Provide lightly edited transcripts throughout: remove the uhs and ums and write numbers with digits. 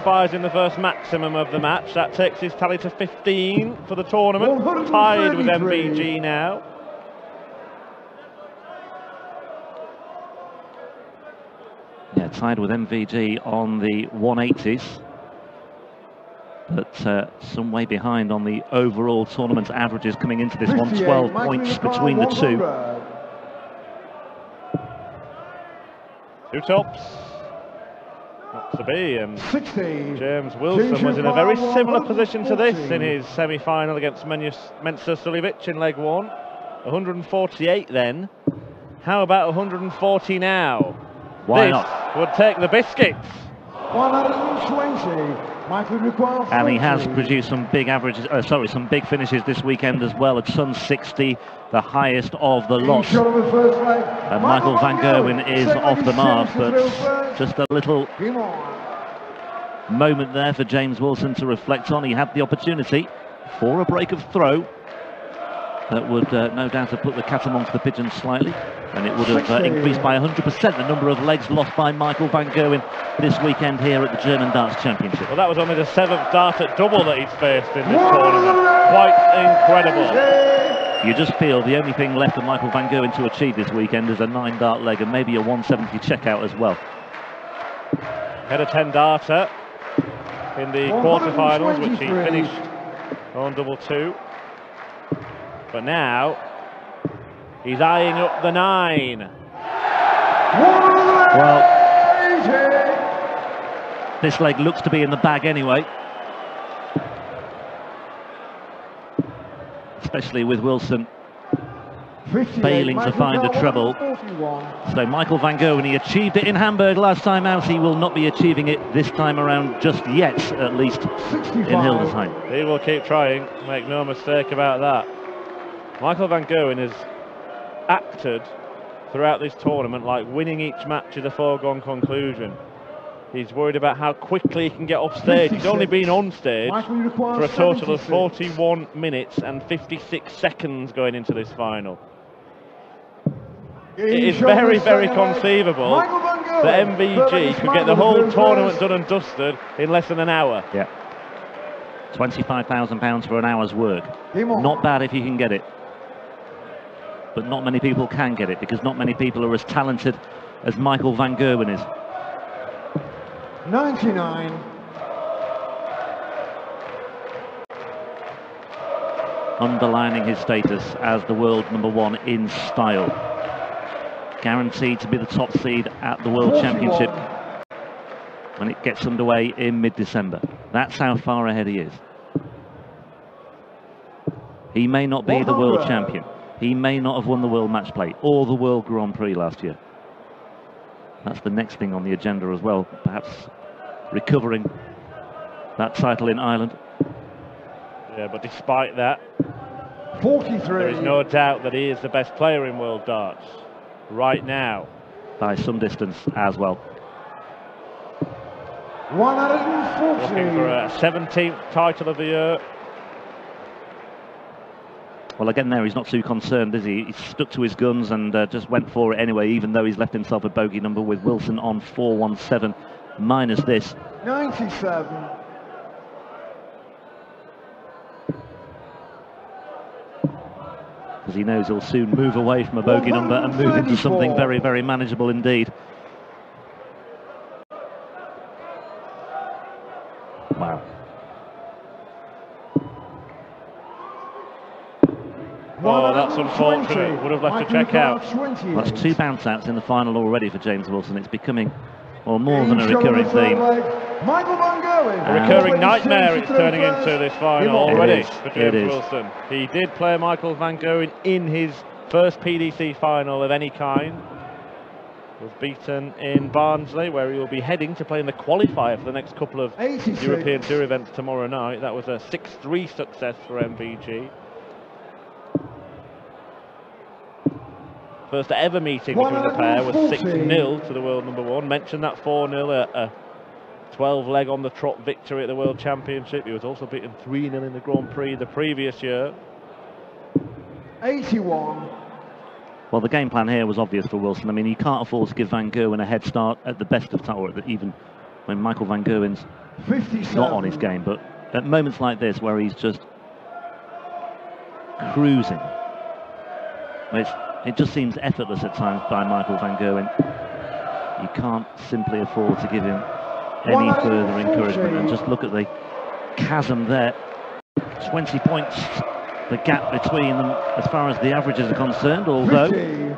qualifies in the first maximum of the match. That takes his tally to 15 for the tournament, tied with MVG now. Yeah, tied with MVG on the 180s, but some way behind on the overall tournament averages coming into this one. 12 points between the two. Two tops. Not to be, and James Wilson was in a very similar position to this in his semi-final against Mensur Suljovic in leg one. 148 then. How about 140 now? Why this not? Would take the biscuits. 120. And he has produced some big averages, some big finishes this weekend as well. At Sun 60, the highest of the lot. And Michael van Gerwen is off the mark, but just a little moment there for James Wilson to reflect on. He had the opportunity for a break of throw that would no doubt have put the cat amongst the pigeons slightly, and it would have increased by 100% the number of legs lost by Michael van Gerwen this weekend here at the German Darts Championship. Well, that was only the 7th dart at double that he's faced in this tournament. Quite incredible. You just feel the only thing left for Michael van Gerwen to achieve this weekend is a 9-dart leg and maybe a 170 checkout as well. Had a 10-darter in the quarterfinals, which he finished on double 2. But now he's eyeing up the 9. Well, this leg looks to be in the bag anyway, especially with Wilson failing to find a treble. So Michael van Gerwen, he achieved it in Hamburg last time out. He will not be achieving it this time around just yet, at least in Hildesheim. He will keep trying, make no mistake about that. Michael van Gerwen has acted throughout this tournament like winning each match is a foregone conclusion. He's worried about how quickly he can get off stage. He's only been on stage for a total of 41 minutes and 56 seconds going into this final. It is very, very conceivable that MVG could get the whole tournament done and dusted in less than an hour. Yeah. £25,000 for an hour's work. Not bad if you can get it. But not many people can get it, because not many people are as talented as Michael van Gerwen is. 99. Underlining his status as the world #1 in style. Guaranteed to be the top seed at the World Championship when it gets underway in mid-December. That's how far ahead he is. He may not be the world champion. He may not have won the World Match Play or the World Grand Prix last year. That's the next thing on the agenda as well, perhaps recovering that title in Ireland. Yeah, but despite that, 43. there is no doubt that he is the best player in world darts right now. By some distance as well. 140. Looking for a 17th title of the year. Well, again there, he's not too concerned, is he? He stuck to his guns and just went for it anyway, even though he's left himself a bogey number with Wilson on 417 minus this. 97. Because he knows he'll soon move away from a bogey number and move into something very, very manageable indeed. Wow. Oh, that's unfortunate. Would have left a check out. That's 2 bounce outs in the final already for James Wilson. It's becoming, well, more than a recurring theme. Michael van Gerwen. A recurring nightmare it's turning into this final already for James is. Wilson. He did play Michael van Gerwen in his first PDC final of any kind. Was beaten in Barnsley, where he will be heading to play in the qualifier for the next couple of 86. European Tour events tomorrow night. That was a 6-3 success for MVG. First ever meeting between the pair was 6-0 to the world #1. Mentioned that 4-0, a 12-leg on the trot victory at the World Championship. He was also beaten 3-0 in the Grand Prix the previous year. 81. Well, the game plan here was obvious for Wilson. I mean, you can't afford to give van Gerwen a head start at the best of times, or even when Michael Van Gerwen's 57. not on his game, but at moments like this where he's just cruising, it just seems effortless at times by Michael Van Gerwen. You can't simply afford to give him any further encouragement, and just look at the chasm there. 20 points, the gap between them as far as the averages are concerned, although 50.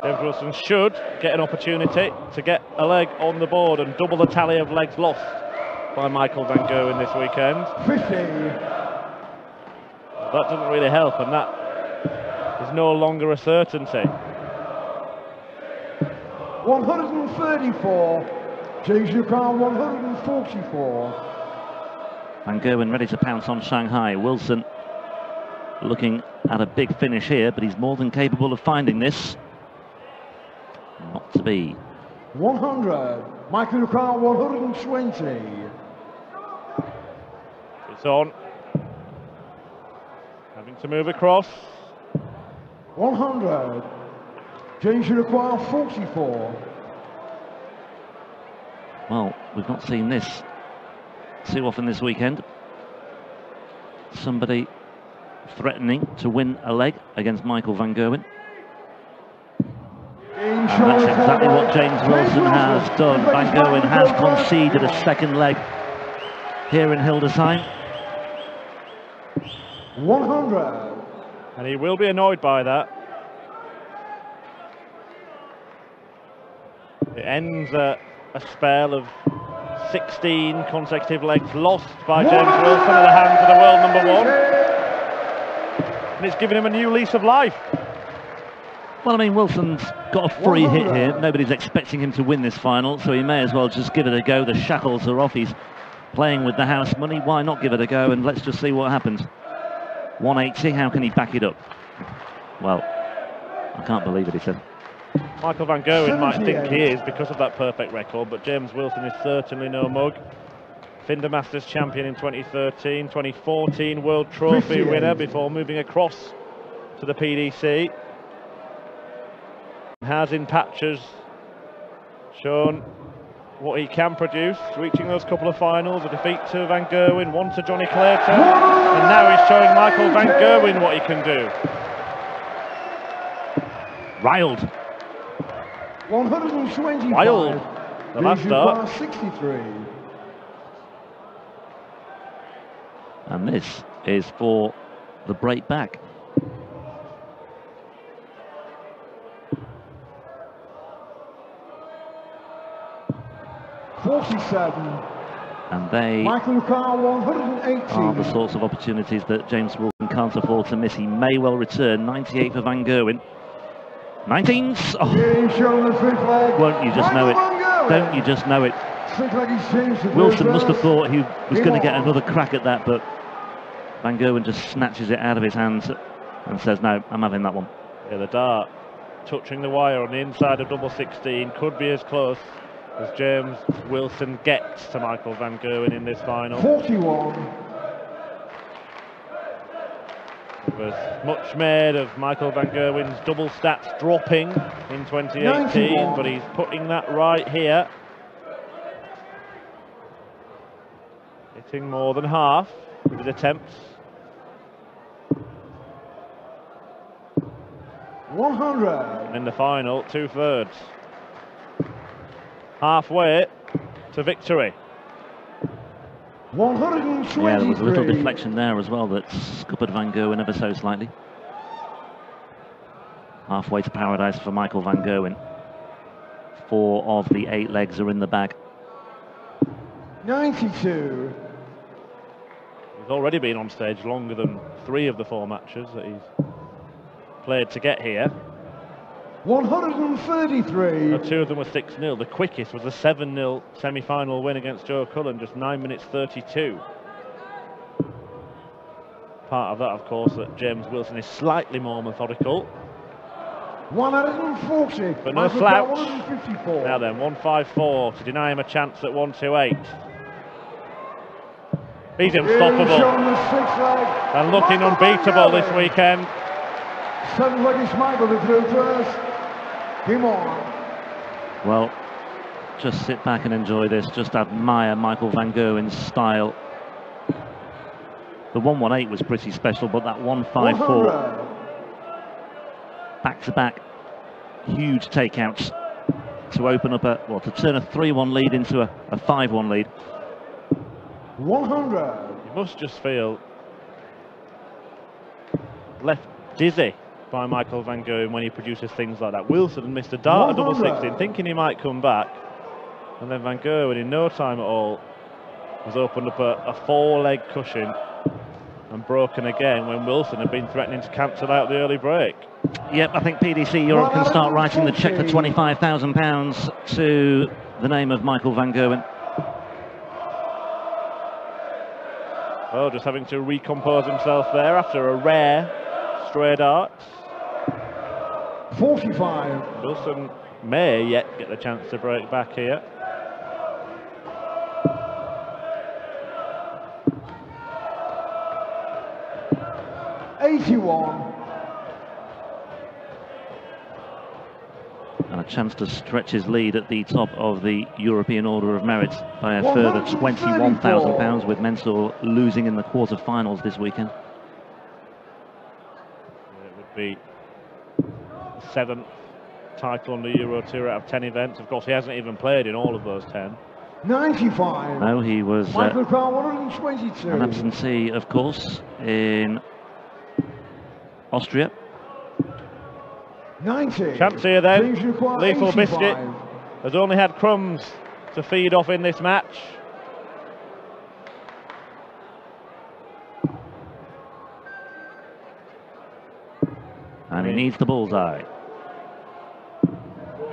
James Wilson should get an opportunity to get a leg on the board and double the tally of legs lost by Michael Van Gerwen this weekend. 50. That doesn't really help, and that is no longer a certainty. 134. James Yukar 144. Van Gerwen ready to pounce on Shanghai. Wilson looking at a big finish here, but he's more than capable of finding this. Not to be. 100. Michael Yukar 120. It's on. Having to move across. 100. James Yukar 44. Well, we've not seen this too often this weekend. Somebody threatening to win a leg against Michael Van Gerwen. And that's exactly what James Wilson has done. Van Gerwen has conceded a second leg here in Hildesheim. 100. And he will be annoyed by that. It ends a spell of 16 consecutive legs lost by James Wilson at the hands of the world number 1. And it's given him a new lease of life. Well, I mean, Wilson's got a free hit here. Nobody's expecting him to win this final, so he may as well just give it a go. The shackles are off. He's playing with the house money. Why not give it a go, and let's just see what happens. 180, how can he back it up? Well, I can't believe it, he said. Michael Van Gerwen might think he is because of that perfect record, but James Wilson is certainly no mug. Finder Masters champion in 2013, 2014 World Trophy winner before moving across to the PDC. Has in patches shown what he can produce, reaching those couple of finals, a defeat to Van Gerwen, one to Johnny Clayton, and now he's showing Michael Van Gerwen what he can do. Riled. 125. Wild. The last start. 63. And this is for the break back. And they Michael Carr 180. are the sorts of opportunities that James Wilson can't afford to miss. He may well return. 98 for Van Gerwen. 19s. Oh. Won't you just know it? Don't you just know it? Wilson must have thought he was going to get another crack at that, but Van Gerwen just snatches it out of his hands and says, no, I'm having that one. Yeah, the dart touching the wire on the inside of double 16 could be as close as James Wilson gets to Michael Van Gerwen in this final. 41. There was much made of Michael Van Gerwen's double stats dropping in 2018, 91. but he's putting that right here. Hitting more than half with his attempts. 100. And in the final, 2/3. Halfway to victory. 123. Yeah, there was a little deflection there as well that scuppered Van Gerwen ever so slightly. Halfway to paradise for Michael Van Gerwen. 4 of the 8 legs are in the bag. 92. He's already been on stage longer than 3 of the 4 matches that he's played to get here. 133. Now, 2 of them were 6-0. The quickest was a 7-0 semi-final win against Joe Cullen, just 9 minutes 32. Part of that, of course, that James Wilson is slightly more methodical. 140. But no slouch. 154. Now then, 154 to deny him a chance at 128. He's unstoppable and looking unbeatable this weekend. 7 legged Michael to through first. Game on. Well, just sit back and enjoy this. Just admire Michael van Gerwen's style. The 118 was pretty special, but that 154 100. back-to-back huge takeouts to open up to turn a 3-1 lead into a 5-1 lead. 100. You must just feel left dizzy by Michael van Gerwen when he produces things like that. Wilson missed a dart at double 16, thinking he might come back, and then van Gerwen in no time at all has opened up a 4-leg cushion and broken again when Wilson had been threatening to cancel out the early break. Yep, I think PDC Europe can start writing the cheque for £25,000 to the name of Michael van Gerwen. Well, just having to recompose himself there after a rare stray dart. 45. Wilson may yet get the chance to break back here. And a chance to stretch his lead at the top of the European Order of Merit by a further £21,000 with Mensur losing in the quarter-finals this weekend. It would be the 7th title on the Euro Tour out of 10 events. Of course, he hasn't even played in all of those 10. 95. No, he was Michael Carr, 122. an absentee, of course, in Austria. 90. Chance here then. Lethal 85. Biscuit has only had crumbs to feed off in this match. And he needs the bullseye.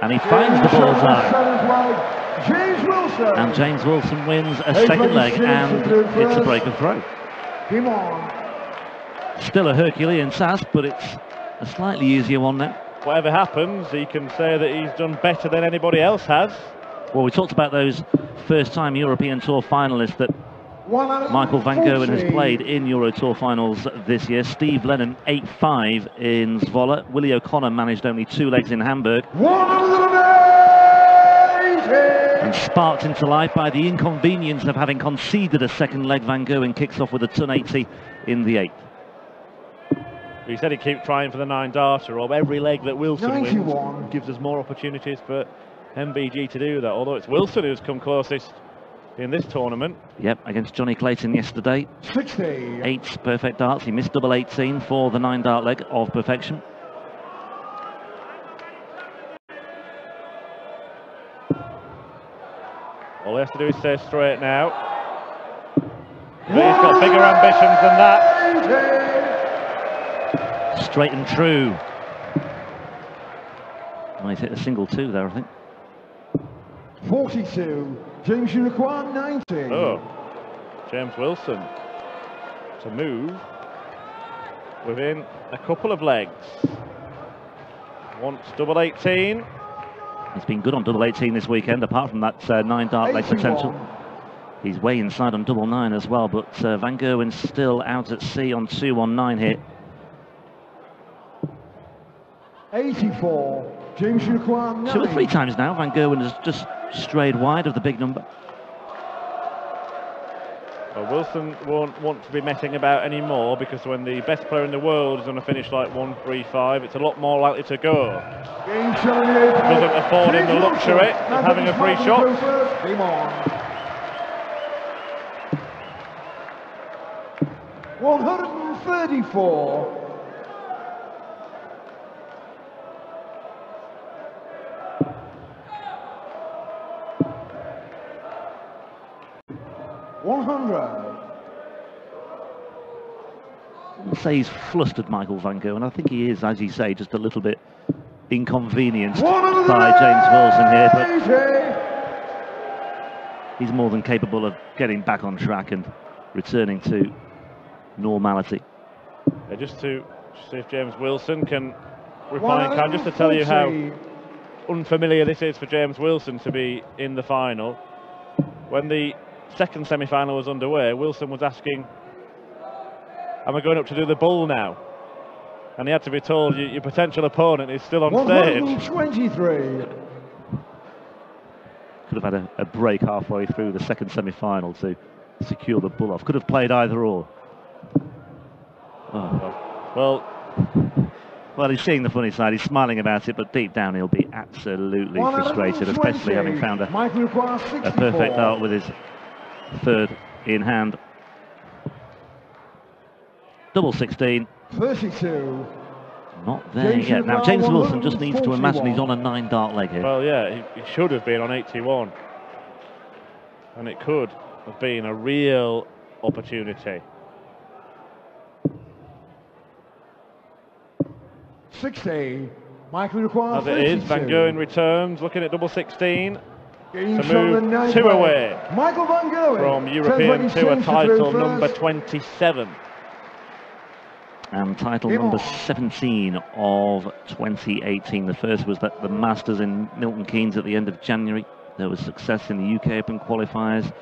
And he finds the bullseye. James Wilson. And James Wilson wins a second leg, and it's a break of throw. Game on. Still a Herculean task, but it's a slightly easier one now. Whatever happens, he can say that he's done better than anybody else has. Well, we talked about those first-time European Tour finalists that Michael van Gerwen has played in Euro Tour finals this year. Steve Lennon, 8-5 in Zwolle. Willie O'Connor managed only 2 legs in Hamburg. 180. And sparked into life by the inconvenience of having conceded a second leg, van Gerwen kicks off with a ton 80 in the 8th. He said he'd keep trying for the 9-darter, or every leg that Wilson 91. wins gives us more opportunities for MVG to do that, although it's Wilson who's come closest in this tournament. Yep, against Johnny Clayton yesterday. 60. 8 perfect darts. He missed double 18 for the 9-dart leg of perfection. All he has to do is stay straight now. But he's got bigger ambitions than that. Straight and true. Well, he's hit a single 2 there, I think. 42. James Uruguay, 90. Oh, James Wilson to move within a couple of legs. Wants double 18. He's been good on double 18 this weekend, apart from that 9-dart leg potential. He's way inside on double 9 as well, but van Gerwen's still out at sea on 2-1-9 here. 84. James Uruguay, 9. 2 or 3 times now, van Gerwen has just strayed wide of the big number. Well, Wilson won't want to be messing about anymore, because when the best player in the world is on a finish like 135, it's a lot more likely to go. Doesn't afford him the luxury of having a free shot. Game on. 134. 100. I'll say he's flustered, Michael van Gerwen. I think he is, as you say, just a little bit inconvenienced by James Wilson here, but he's more than capable of getting back on track and returning to normality. Yeah, just to see if James Wilson can reply in kind, just to tell you how unfamiliar this is for James Wilson to be in the final. When the second semi-final was underway, Wilson was asking, am I going up to do the bull now? and he had to be told your potential opponent is still on stage. 123. Could have had a break halfway through the second semi-final to secure the bull off. Could have played either or. Oh. Well, he's seeing the funny side. He's smiling about it, but deep down he'll be absolutely frustrated, especially having found a perfect dart with his third in hand. Double 16. 32. Not there yet. Now, James Wilson just needs to imagine he's on a 9-dart leg here. Well, yeah, he should have been on 81. And it could have been a real opportunity. 60. Michael requires As it is, Van Gerwen returns, looking at double 16 to move 2 away Michael Van Gerwen from European Tour title number 27. And title number 17 of 2018. The first was the Masters in Milton Keynes at the end of January. There was success in the UK Open qualifiers.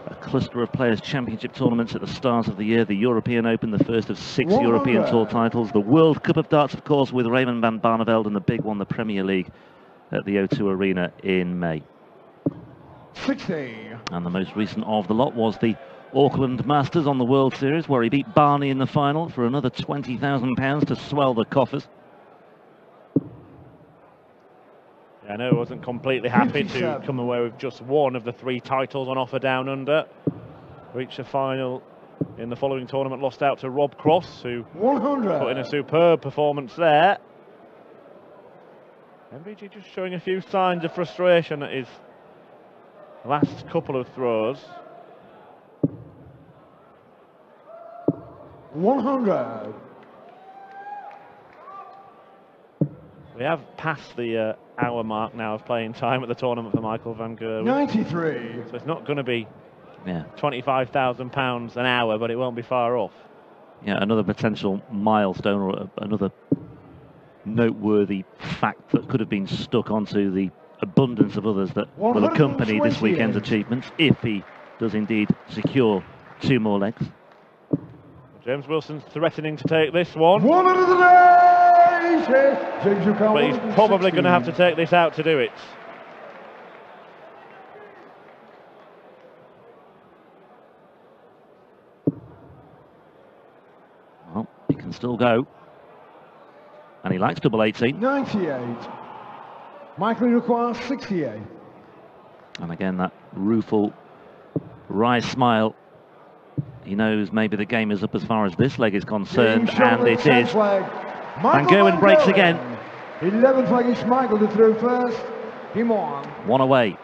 A cluster of Players' Championship tournaments at the start of the year. The European Open, the first of 6 European Tour titles. The World Cup of Darts, of course, with Raymond van Barneveld, and the big one, the Premier League at the O2 Arena in May. 60. And the most recent of the lot was the Auckland Masters on the World Series, where he beat Barney in the final for another £20,000 to swell the coffers. Yeah, I know he wasn't completely happy to come away with just one of the 3 titles on offer down under. Reached the final in the following tournament, lost out to Rob Cross, who 100. put in a superb performance there. MVG just showing a few signs of frustration at his last couple of throws. 100. We have passed the hour mark now of playing time at the tournament for Michael Van Gerwen. 93. So it's not going to be £25,000 an hour, but it won't be far off. Yeah, another potential milestone or another noteworthy fact that could have been stuck onto the abundance of others that will accompany this weekend's achievements if he does indeed secure 2 more legs. James Wilson's threatening to take this one. But he's probably going to have to take this out to do it. Well, he can still go. And he likes double 18. 98. Michael requires 68. And again, that rueful, wry smile. He knows maybe the game is up as far as this leg is concerned, and it is. Van Gerwen breaks again. 11th leg is Michael to throw first. Him on. 1 away.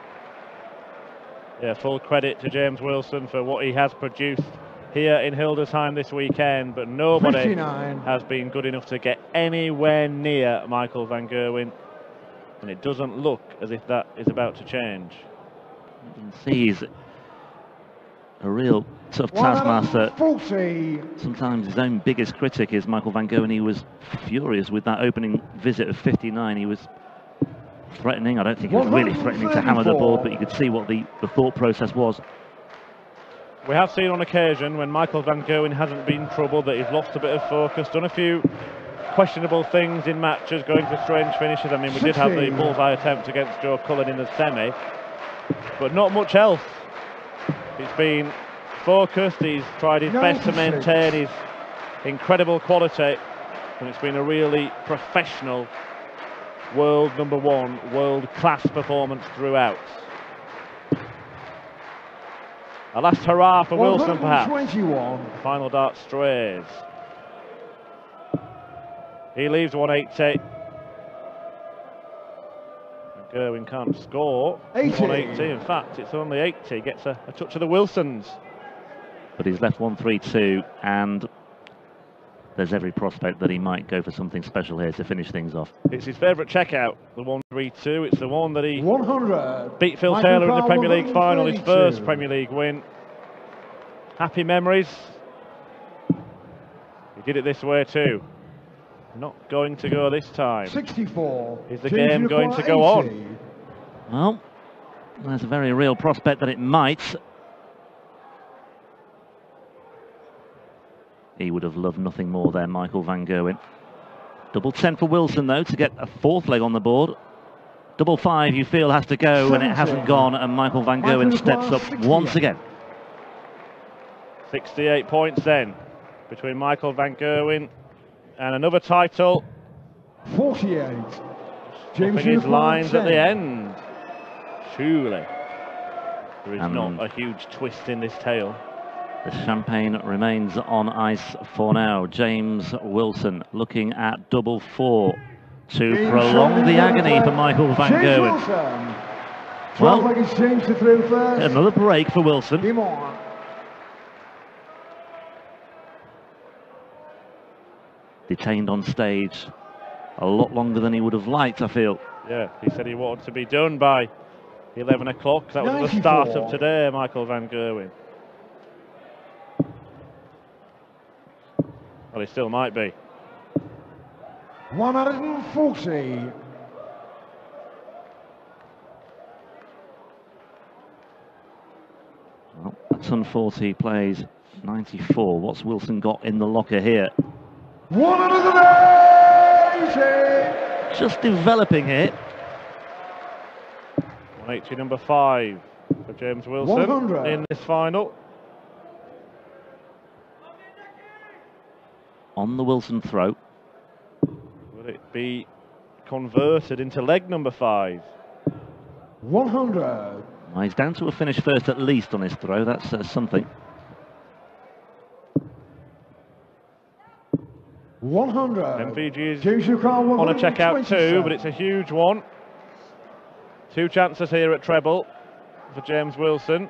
Yeah, full credit to James Wilson for what he has produced here in Hildesheim this weekend, but nobody 59. has been good enough to get anywhere near Michael Van Gerwen, and it doesn't look as if that is about to change. You can see he's a real tough taskmaster. 40. Sometimes his own biggest critic is Michael Van Gerwen. He was furious with that opening visit of 59. He was threatening. I don't think he was really threatening to hammer the board, but you could see what the thought process was. We have seen on occasion when Michael Van Gerwen hasn't been troubled that he's lost a bit of focus, done a few questionable things in matches, going for strange finishes. I mean, we did have the bullseye attempt against Joe Cullen in the semi, but not much else. He's been focused, he's tried his best to maintain his incredible quality, and it's been a really professional world #1, world-class performance throughout. A last hurrah for Wilson, perhaps. 21. Final dart strays. He leaves 180. Gerwen can't score 180. In fact, it's only 80. Gets a touch of the Wilsons. But he's left 132, and there's every prospect that he might go for something special here to finish things off. It's his favourite checkout, the 132. It's the one that he 100. beat Phil Taylor in the Premier League final, his first Premier League win. Happy memories. He did it this way too. Not going to go this time. 64. Is the game going to go on? Well, there's a very real prospect that it might. He would have loved nothing more there, Michael van Gerwen. Double 10 for Wilson, though, to get a fourth leg on the board. Double 5, you feel, has to go, and it hasn't gone, and Michael van Gerwen steps up once again. 68 points then between Michael van Gerwen and another title. 48. James his lines at the end. Surely there is not a huge twist in this tale. The champagne remains on ice for now. James Wilson looking at double 4 to prolong the agony for Michael van Gerwen. Well, another break for Wilson. Detained on stage a lot longer than he would have liked, I feel. Yeah, he said he wanted to be done by 11 o'clock. That was the start of today, Michael van Gerwen. Well, he still might be. 140. Well, that's 140 plays 94. What's Wilson got in the locker here? 180. Just developing here. 180, number 5 for James Wilson 100. in this final. On the Wilson throw. Will it be converted into leg number 5? 100. Well, he's down to a finish first at least on his throw. That's something. 100. MVG is on a checkout too, but it's a huge one. 2 chances here at treble for James Wilson.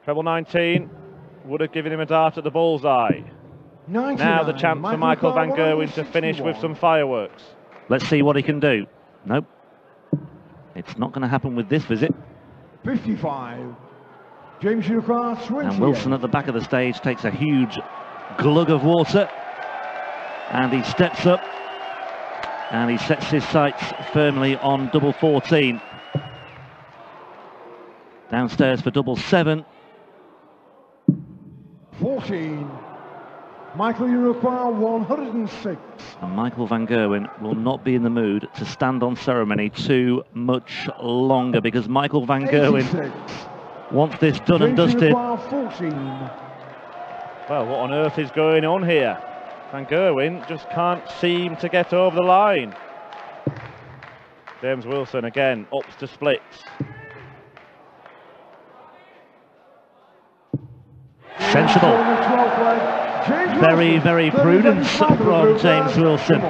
Treble 19 would have given him a dart at the bullseye. 99. Now the chance for Michael van Gerwen to finish with some fireworks. Let's see what he can do. Nope. It's not going to happen with this visit. 55. James Lucas, 28. And Wilson at the back of the stage takes a huge glug of water. And he steps up. And he sets his sights firmly on double 14. Downstairs for double 7. 14. Michael, you require 106. And Michael van Gerwen will not be in the mood to stand on ceremony too much longer, because Michael van Gerwen wants this done and dusted. 14. Well, what on earth is going on here? Van Gerwen just can't seem to get over the line. James Wilson again ups to splits. Sensible. Very, very prudent from James Wilson.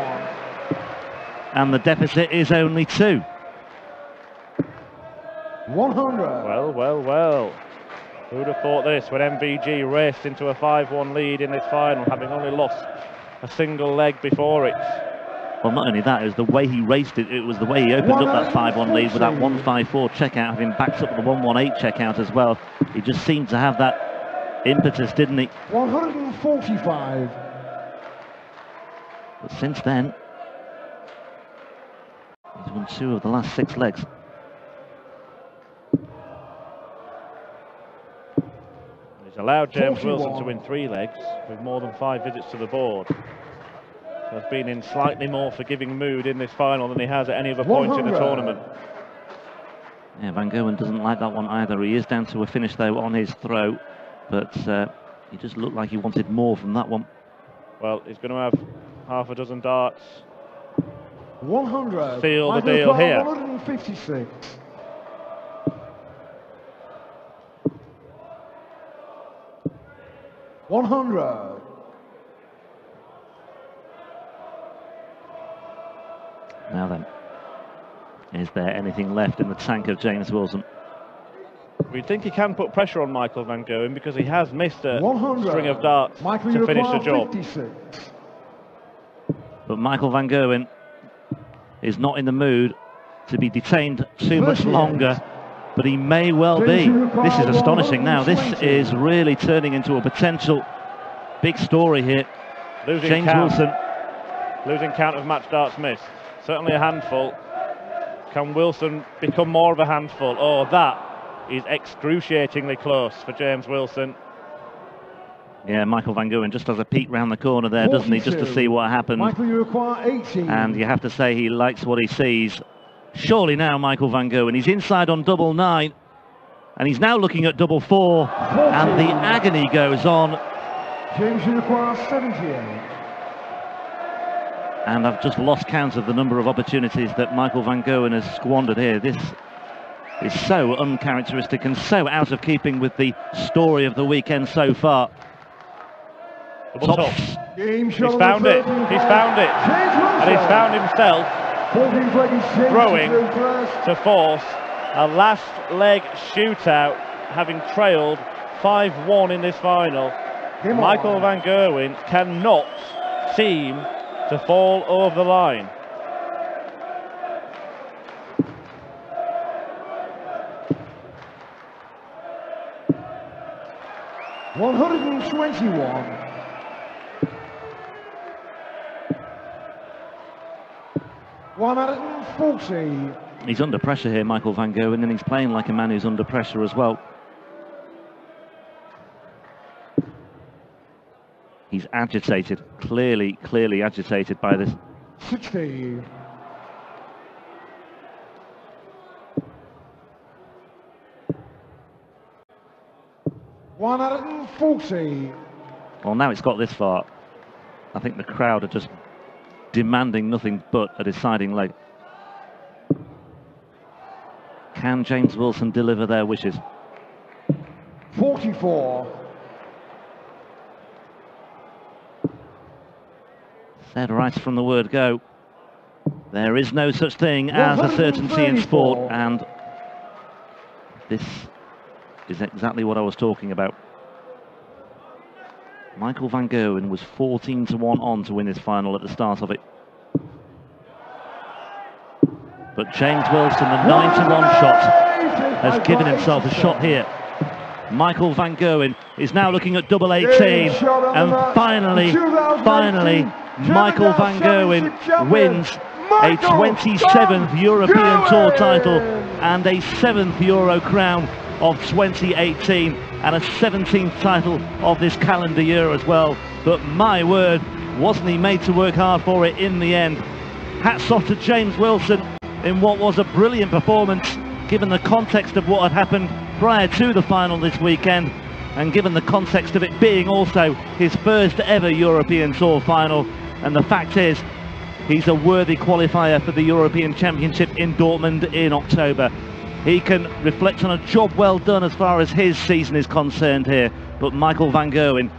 And the deficit is only 2. 100. Well, well, well. Who would have thought this when MVG raced into a 5-1 lead in this final, having only lost a single leg before it. Well, not only that, it was the way he raced it. It was the way he opened up that 5-1 lead with that 154 checkout, having backed up with the 118 checkout as well. He just seemed to have that impetus, didn't he? 145. But since then, he's won 2 of the last 6 legs. He's allowed James Wilson to win 3 legs with more than 5 visits to the board. So he's been in slightly more forgiving mood in this final than he has at any other point in the tournament. Yeah, Van Gerwen doesn't like that one either. He is down to a finish though on his throw, but he just looked like he wanted more from that one. Well, he's going to have half a dozen darts. 100. Seal the deal here. 156. $100. Now then, is there anything left in the tank of James Wilson? We think he can put pressure on Michael van Gerwen because he has missed a 100. string of darts to finish the job. 56. But Michael van Gerwen is not in the mood to be detained too much longer, but he may well be. This is astonishing now. This is really turning into a potential big story here. James Wilson. Losing count of match darts missed. Certainly a handful. Can Wilson become more of a handful? Oh, that is excruciatingly close for James Wilson. Yeah, Michael van Gerwen just has a peek round the corner there, doesn't he, just to see what happened. Michael, you require 18. And you have to say he likes what he sees. Surely now, Michael van Gerwen, he's inside on double 9, and he's now looking at double 4, and the agony goes on. James, you require 78. And I've just lost count of the number of opportunities that Michael van Gerwen has squandered here. This is so uncharacteristic and so out of keeping with the story of the weekend so far. He's found it. He's found it. And he's found himself throwing to force a last leg shootout, having trailed 5-1 in this final. Michael van Gerwen cannot seem to fall over the line. $121. $140. He's under pressure here, Michael van Gerwen, and he's playing like a man who's under pressure as well. He's agitated, clearly agitated by this. 60. $140. Well, now it's got this far. I think the crowd are just demanding nothing but a deciding leg. Can James Wilson deliver their wishes? 44. Said right from the word go. There is no such thing as a certainty in sport, and this is exactly what I was talking about. Michael van Gerwen was 14-1 on to win his final at the start of it. But James Wilson, the 9-1 shot, has given himself a shot here. Michael van Gerwen is now looking at double 18, and finally, Michael van Gerwen wins a 27th European Tour title and a 7th Euro crown of 2018, and a 17th title of this calendar year as well. But my word, wasn't he made to work hard for it in the end. Hats off to James Wilson in what was a brilliant performance, given the context of what had happened prior to the final this weekend, and given the context of it being also his first ever European Tour final. And the fact is, he's a worthy qualifier for the European Championship in Dortmund in October. He can reflect on a job well done as far as his season is concerned here, but Michael van Gerwen